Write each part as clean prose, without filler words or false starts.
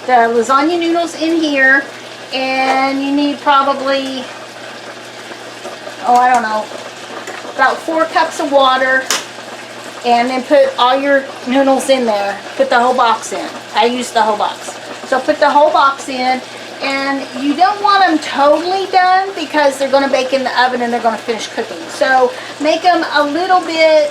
the lasagna noodles in here, and you need probably, oh, I don't know, about 4 cups of water, and then put all your noodles in there. Put the whole box in. I use the whole box. So put the whole box in, and you don't want them totally done because they're going to bake in the oven and they're going to finish cooking. So make them a little bit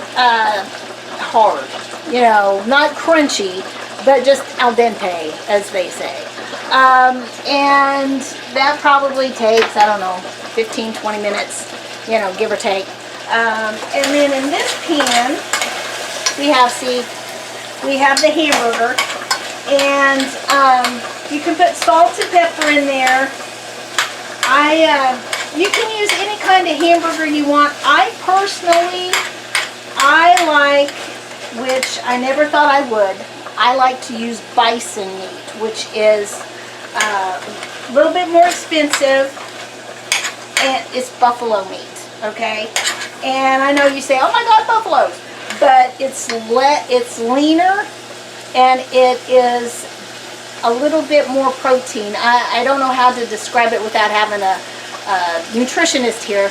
hard, you know, not crunchy, but just al dente, as they say. And that probably takes, I don't know, 15-20 minutes, you know, give or take. And then in this pan, we have the hamburger, and you can put salt and pepper in there. You can use any kind of hamburger you want. I personally, like, which I never thought I would, I like to use bison meat, which is a little bit more expensive, and it's buffalo meat, okay? And I know you say, oh my God, buffaloes, but it's leaner, and it is a little bit more protein. I don't know how to describe it without having a nutritionist here,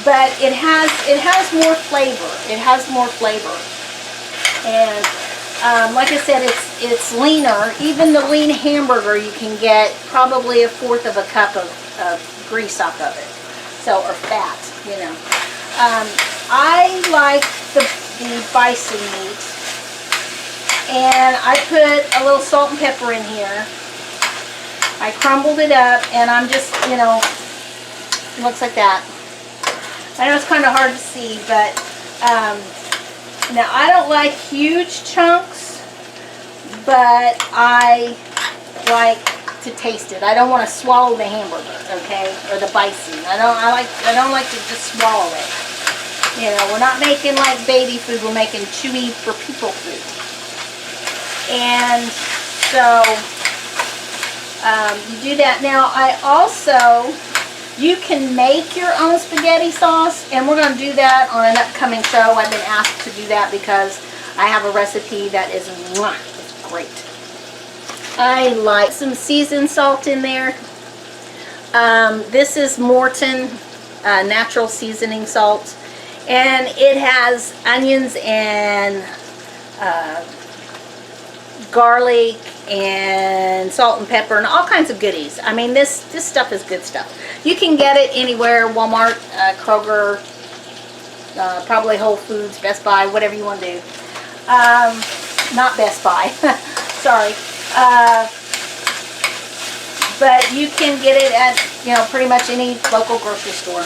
but it has more flavor. It has more flavor, and like I said, it's leaner. Even the lean hamburger, you can get probably 1/4 of a cup of grease off of it, so, or fat, you know. I like the bison meat, and I put a little salt and pepper in here. I crumbled it up, and I'm just, you know, it looks like that. I know it's kind of hard to see, but now I don't like huge chunks, but I like to taste it. I don't want to swallow the hamburger, okay, or the bison. I don't like to just swallow it. You know, we're not making like baby food. We're making chewy for people food. And so you do that. Now, you can make your own spaghetti sauce, and we're going to do that on an upcoming show. I've been asked to do that because I have a recipe that is it's great. I like some seasoned salt in there. This is Morton natural seasoning salt, and it has onions and garlic and salt and pepper and all kinds of goodies. I mean, this stuff is good stuff. You can get it anywhere, Walmart, Kroger, probably Whole Foods, Best Buy, whatever you want to do. Not Best Buy, sorry. But you can get it at, you know, pretty much any local grocery store.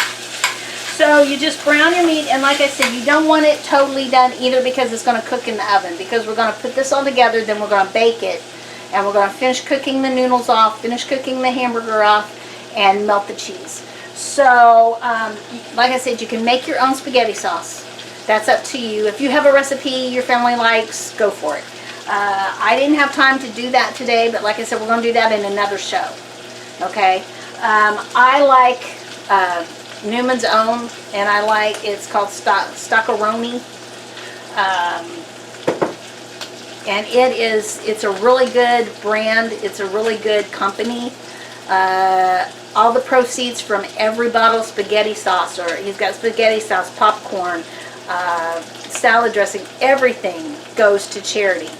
So you just brown your meat, and like I said, you don't want it totally done either because it's going to cook in the oven, because we're going to put this all together, then we're going to bake it, and we're going to finish cooking the noodles off, finish cooking the hamburger off, and melt the cheese. So, like I said, you can make your own spaghetti sauce. That's up to you. If you have a recipe your family likes, go for it. I didn't have time to do that today, but like I said, we're going to do that in another show. Okay? I like Newman's Own, and I like, it's called Stockaroni. And it's a really good brand. It's a really good company. All the proceeds from every bottle of spaghetti sauce, or he's got spaghetti sauce, popcorn, salad dressing, everything goes to charity.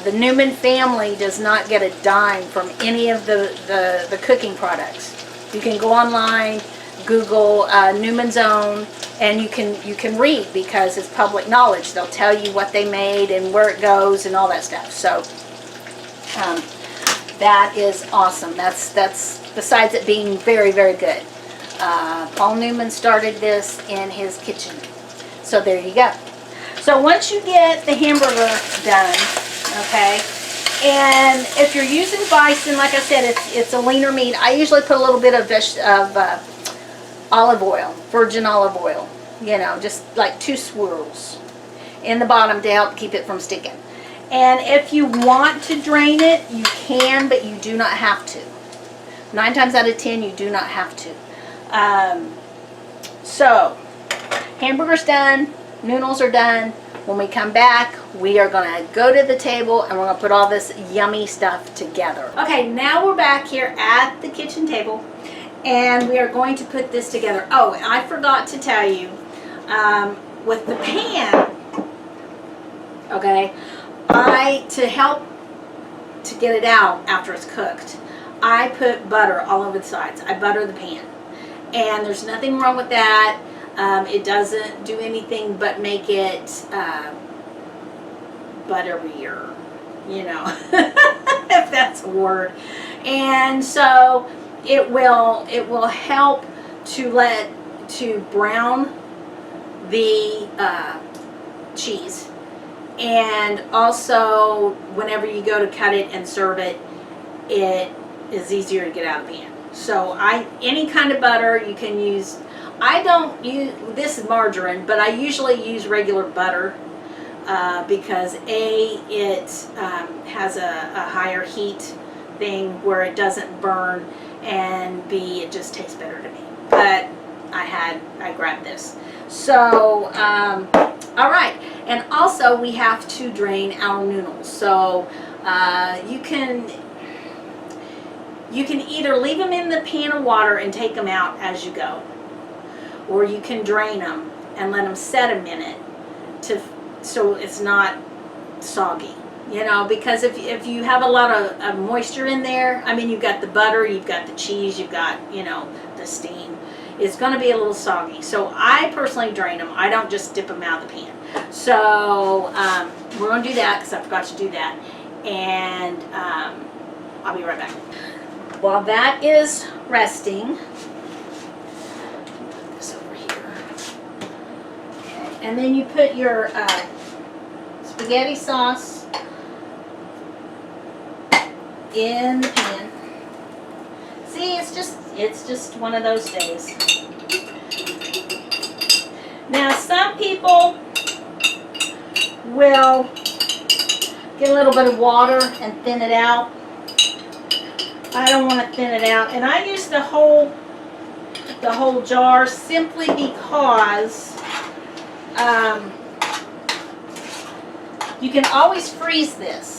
The Newman family does not get a dime from any of the cooking products. You can go online, Google Newman's Own, and you can read, because it's public knowledge. They'll tell you what they made and where it goes and all that stuff. So that is awesome. That's besides it being very, very good. Paul Newman started this in his kitchen. So there you go. So once you get the hamburger done, okay, and if you're using bison, like I said, it's a leaner meat. I usually put a little bit of olive oil, virgin olive oil, you know, just like 2 swirls in the bottom to help keep it from sticking. And if you want to drain it, you can, but you do not have to. 9 times out of 10, you do not have to. So, hamburger's done, noodles are done. When we come back, we are gonna go to the table and we're gonna put all this yummy stuff together. Okay, now we're back here at the kitchen table and we are going to put this together. Oh, and I forgot to tell you, with the pan, okay, to help to get it out after it's cooked, I put butter all over the sides. I butter the pan. And there's nothing wrong with that. It doesn't do anything but make it butterier, you know, if that's a word. And so it will help to brown the cheese. And also, whenever you go to cut it and serve it, it is easier to get out of the pan. So any kind of butter you can use. I don't use, this is margarine, but I usually use regular butter because it has a higher heat thing where it doesn't burn, and B, it just tastes better to me. But I grabbed this. So, all right. And also we have to drain our noodles. So you can either leave them in the pan of water and take them out as you go, or you can drain them and let them set a minute so it's not soggy, you know, because if you have a lot of moisture in there, I mean, you've got the butter, you've got the cheese, you've got, you know, the steam, it's going to be a little soggy. So I personally drain them. I don't just dip them out of the pan. So we're going to do that because I forgot to do that, and I'll be right back. While that is resting, put this over here. Okay. And then you put your spaghetti sauce in the pan. See, it's just one of those days. Now, some people will get a little bit of water and thin it out. I don't want to thin it out, and I use the whole jar simply because you can always freeze this.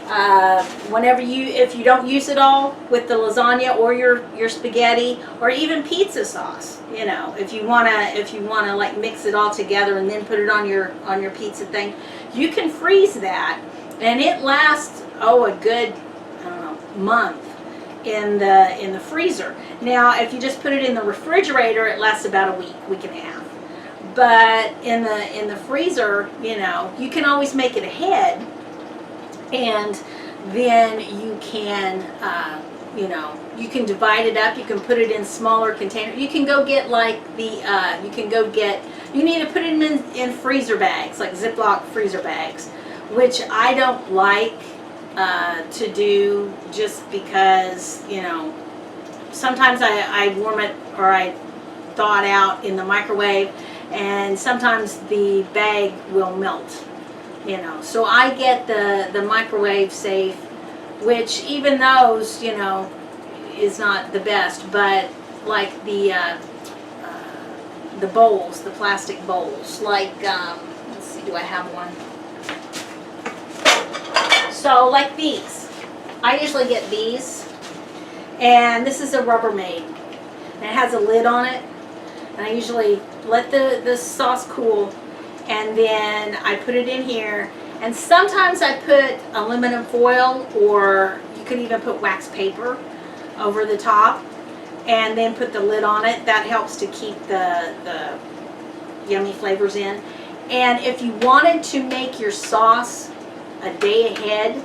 If you don't use it all with the lasagna or your spaghetti or even pizza sauce, you know, if you wanna like mix it all together and then put it on your pizza thing, you can freeze that, and it lasts a good, I don't know, month in the freezer. Now, if you just put it in the refrigerator, it lasts about a week and a half. But in the freezer, you know, you can always make it ahead, and then you can you know, you can divide it up. You can put it in smaller containers. You can go get like you need to put it in freezer bags, like Ziploc freezer bags, which I don't like to do, just because, you know, sometimes I warm it or I thaw it out in the microwave, and sometimes the bag will melt, you know. So I get the microwave safe, which even those, you know, is not the best, but like the bowls, the plastic bowls, like let's see, do I have one? So like these, I usually get these, and this is a Rubbermaid, and it has a lid on it, and I usually let the sauce cool, and then I put it in here, and sometimes I put aluminum foil, or you could even put wax paper over the top, and then put the lid on it. That helps to keep the yummy flavors in. And if you wanted to make your sauce a day ahead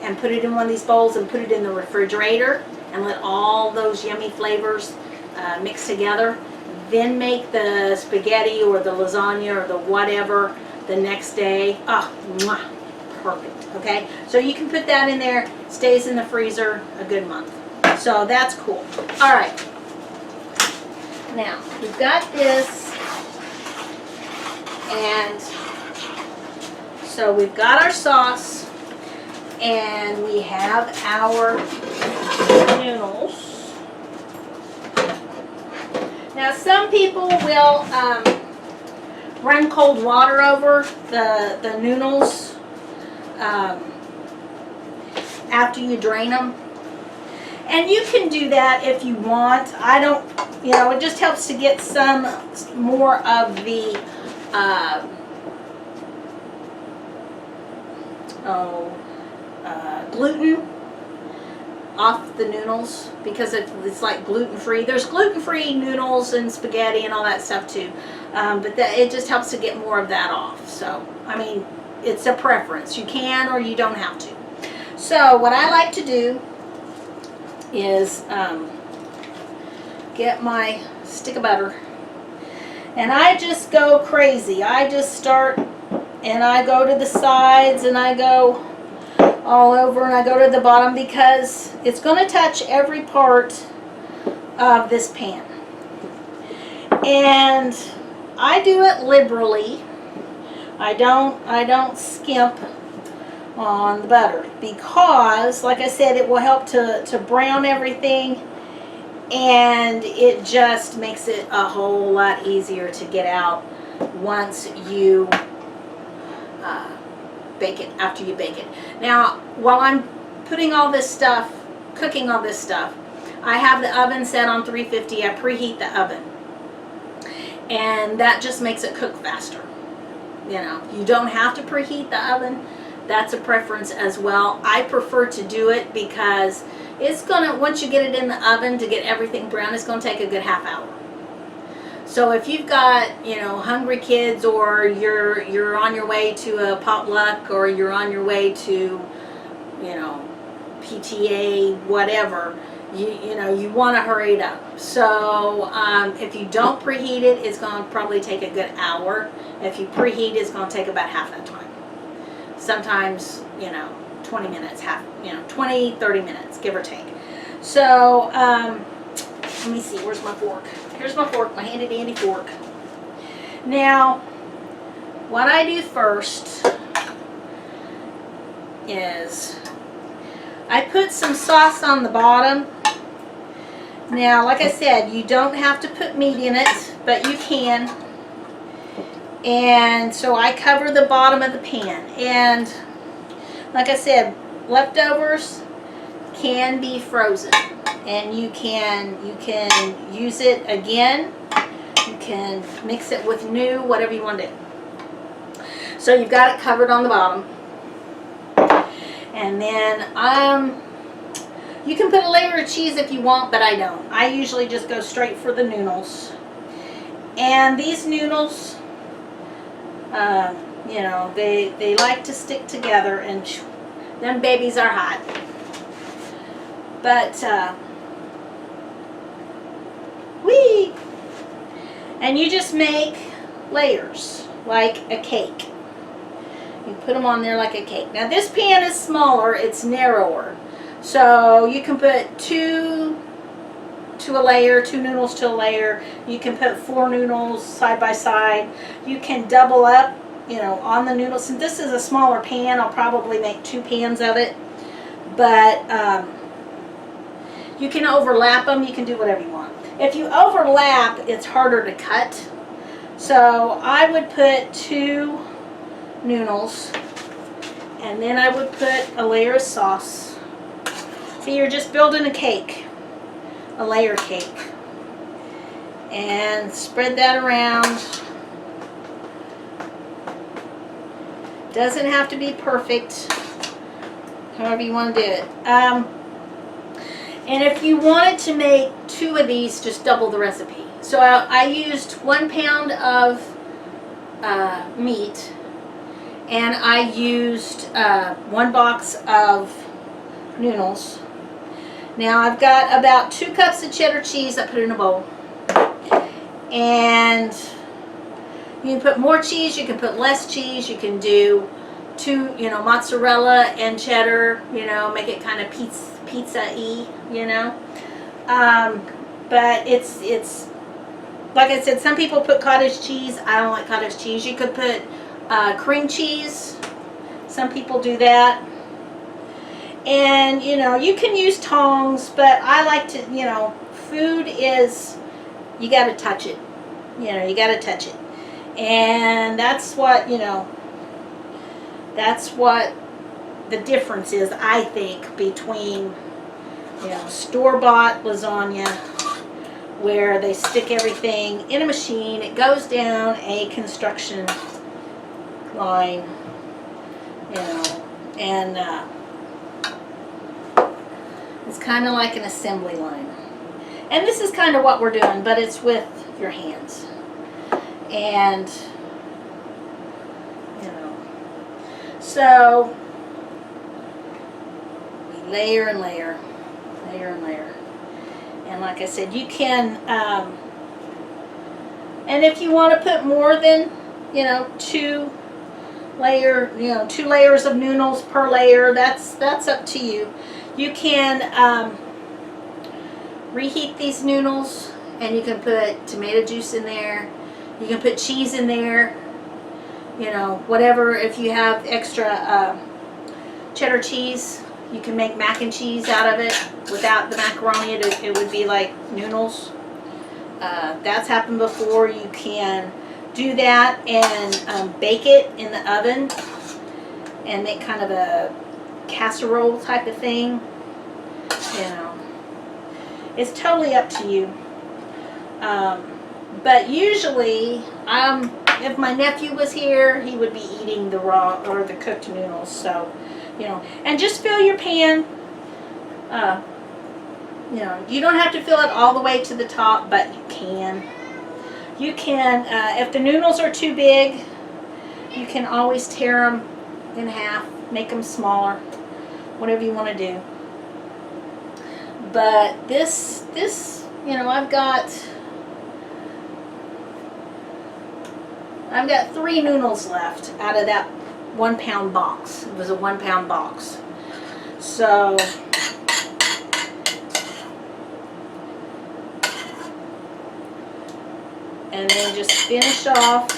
and put it in one of these bowls and put it in the refrigerator and let all those yummy flavors mix together, then make the spaghetti or the lasagna or the whatever the next day. Oh, mwah, perfect. Okay, so you can put that in there, stays in the freezer a good month. So that's cool. All right, now we've got this, and so we've got our sauce, and we have our noodles. Now some people will run cold water over the noodles after you drain them. And you can do that if you want. I don't, you know, it just helps to get some more of the gluten off the noodles, because it's like gluten-free. There's gluten-free noodles and spaghetti and all that stuff too, but it just helps to get more of that off. So, I mean, it's a preference. You can or you don't have to. So, what I like to do is get my stick of butter, and I just go crazy. I just start, and I go to the sides, and I go all over, and I go to the bottom, because it's going to touch every part of this pan. And I do it liberally. I don't skimp on the butter, because like I said, it will help to brown everything, and it just makes it a whole lot easier to get out once you bake it, after you bake it. Now, while I'm putting all this stuff, cooking all this stuff, I have the oven set on 350. I preheat the oven, and that just makes it cook faster. You know, you don't have to preheat the oven. That's a preference as well. I prefer to do it because it's gonna, once you get it in the oven to get everything brown, it's gonna take a good half hour. So if you've got, you know, hungry kids, or you're on your way to a potluck, or you're on your way to, you know, PTA, whatever, you know, you want to hurry it up. So if you don't preheat it, it's going to probably take a good hour. If you preheat, it's going to take about half that time. Sometimes, you know, 20 minutes, 20, 30 minutes, give or take. So let me see, where's my fork? Here's my fork, my handy dandy fork. Now, what I do first is I put some sauce on the bottom. Now, like I said, you don't have to put meat in it, but you can. And so I cover the bottom of the pan. And like I said, leftovers can be frozen, and you can use it again. You can mix it with new, whatever you want to do. So you've got it covered on the bottom. And then you can put a layer of cheese if you want, but I don't. I usually just go straight for the noodles. And these noodles, you know, they like to stick together, and them babies are hot. But and you just make layers like a cake. You put them on there like a cake. Now this pan is smaller, it's narrower, so you can put two to a layer, 2 noodles to a layer. You can put 4 noodles side by side. You can double up, you know, on the noodles. Since this is a smaller pan, I'll probably make 2 pans of it. But you can overlap them. You can do whatever you want. If you overlap, it's harder to cut. So I would put 2 noodles, and then I would put a layer of sauce. See, you're just building a cake, a layer cake, and spread that around. Doesn't have to be perfect, however you want to do it. And if you wanted to make 2 of these, just double the recipe. So I used 1 pound of meat, and I used 1 box of noodles. Now I've got about 2 cups of cheddar cheese I put in a bowl. And you can put more cheese, you can put less cheese, you can do 2, you know, mozzarella and cheddar, you know, make it kind of pizza-y, you know. But it's like I said, some people put cottage cheese. I don't like cottage cheese. You could put cream cheese. Some people do that. And, you know, you can use tongs, but I like to, you know, food is, you got to touch it. You know, you got to touch it. And that's what, that's what the difference is, I think, between, store-bought lasagna, where they stick everything in a machine, it goes down a construction line, and it's kind of like an assembly line. And this is kind of what we're doing, but it's with your hands. And, so we layer and layer, layer and layer. And like I said, you can, and if you want to put more than, two layers of noodles per layer, that's up to you. You can reheat these noodles, and you can put tomato juice in there. You can put cheese in there, whatever. If you have extra cheddar cheese, you can make mac and cheese out of it. Without the macaroni, it would be like noodles. That's happened before. You can do that and bake it in the oven and make kind of a casserole type of thing. It's totally up to you. But usually, if my nephew was here, he would be eating the raw or the cooked noodles. So, and just fill your pan. You don't have to fill it all the way to the top, but you can. You can, if the noodles are too big, you can always tear them in half, make them smaller, whatever you want to do. But this, I've got 3 noodles left out of that 1 pound box. It was a 1 pound box. So, and then just finish off.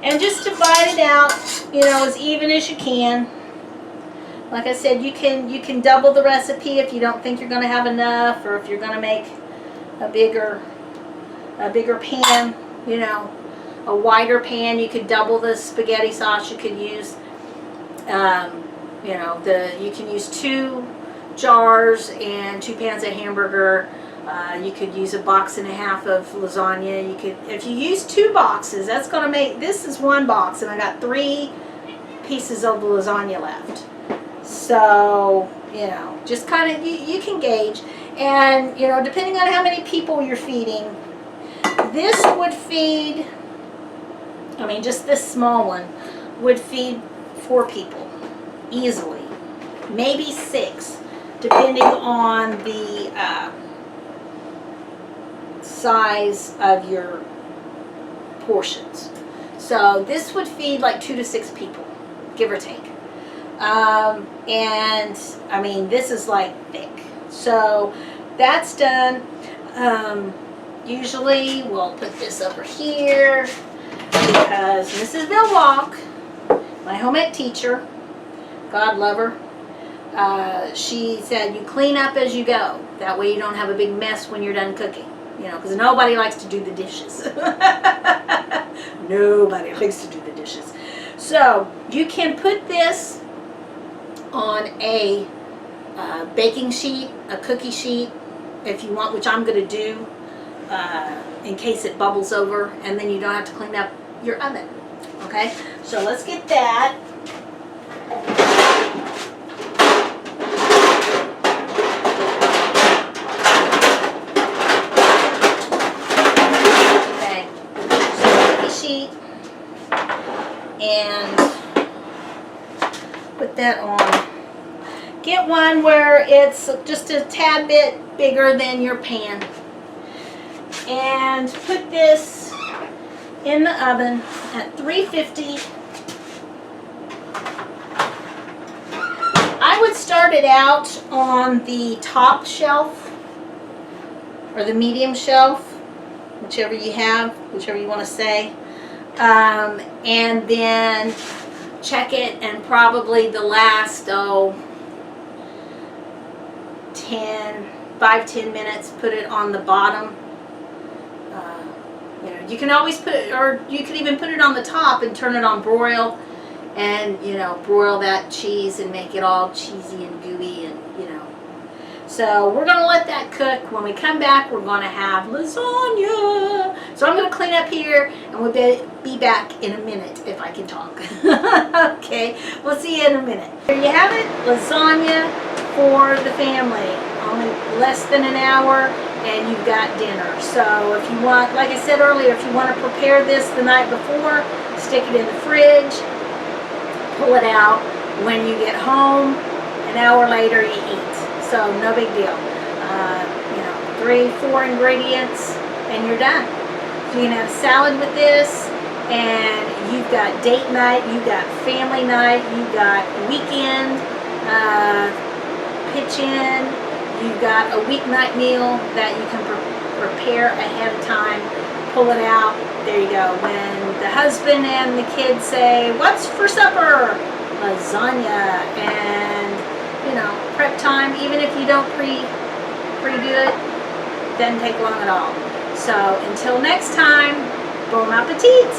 And just divide it out, as even as you can. Like I said, you can double the recipe if you don't think you're going to have enough, or if you're going to make a bigger pan, a wider pan. You could double the spaghetti sauce. You could use, you can use 2 jars and 2 pans of hamburger. You could use a box and a half of lasagna. You could, if you use 2 boxes, that's going to make, this is 1 box, and I got 3 pieces of lasagna left. So, just kind of, you can gauge. And, depending on how many people you're feeding, this would feed, just this small one would feed 4 people easily. Maybe 6, depending on the size of your portions. So this would feed like 2 to 6 people, give or take. And this is like thick. So that's done. Usually we'll put this over here because Mrs. Vilwalk, my home ec teacher, God love her, she said you clean up as you go. That way you don't have a big mess when you're done cooking. Because nobody likes to do the dishes. Nobody likes to do the dishes. So you can put this on a baking sheet, a cookie sheet, if you want, which I'm going to do in case it bubbles over, and then you don't have to clean up your oven. Okay, so let's get that. Okay, so cookie sheet, and put that on. Get one where it's just a tad bit bigger than your pan. And put this in the oven at 350. I would start it out on the top shelf or the medium shelf, whichever you have, whichever you want to say. And then check it, and probably the last 5-10 minutes, put it on the bottom You know, you can always put it, or you can even put it on the top and turn it on broil, and you know, broil that cheese and make it all cheesy and gooey, and you know. So we're gonna let that cook. When we come back, we're gonna have lasagna. So I'm gonna clean up here, and we'll be back in a minute if I can talk. Okay, we'll see you in a minute. Here you have it, lasagna for the family. Only less than an hour, and you've got dinner. So if you want, like I said earlier, if you want to prepare this the night before, stick it in the fridge, pull it out when you get home. An hour later, you eat. So no big deal. You know, 3-4 ingredients, and you're done. So you can have salad with this, and you've got date night, you've got family night, you've got weekend pitch in. You've got a weeknight meal that you can prepare ahead of time. Pull it out. There you go. When the husband and the kids say, "What's for supper?" Lasagna. And you know, prep time, even if you don't pre-do it, doesn't take long at all. So until next time, bon appetit!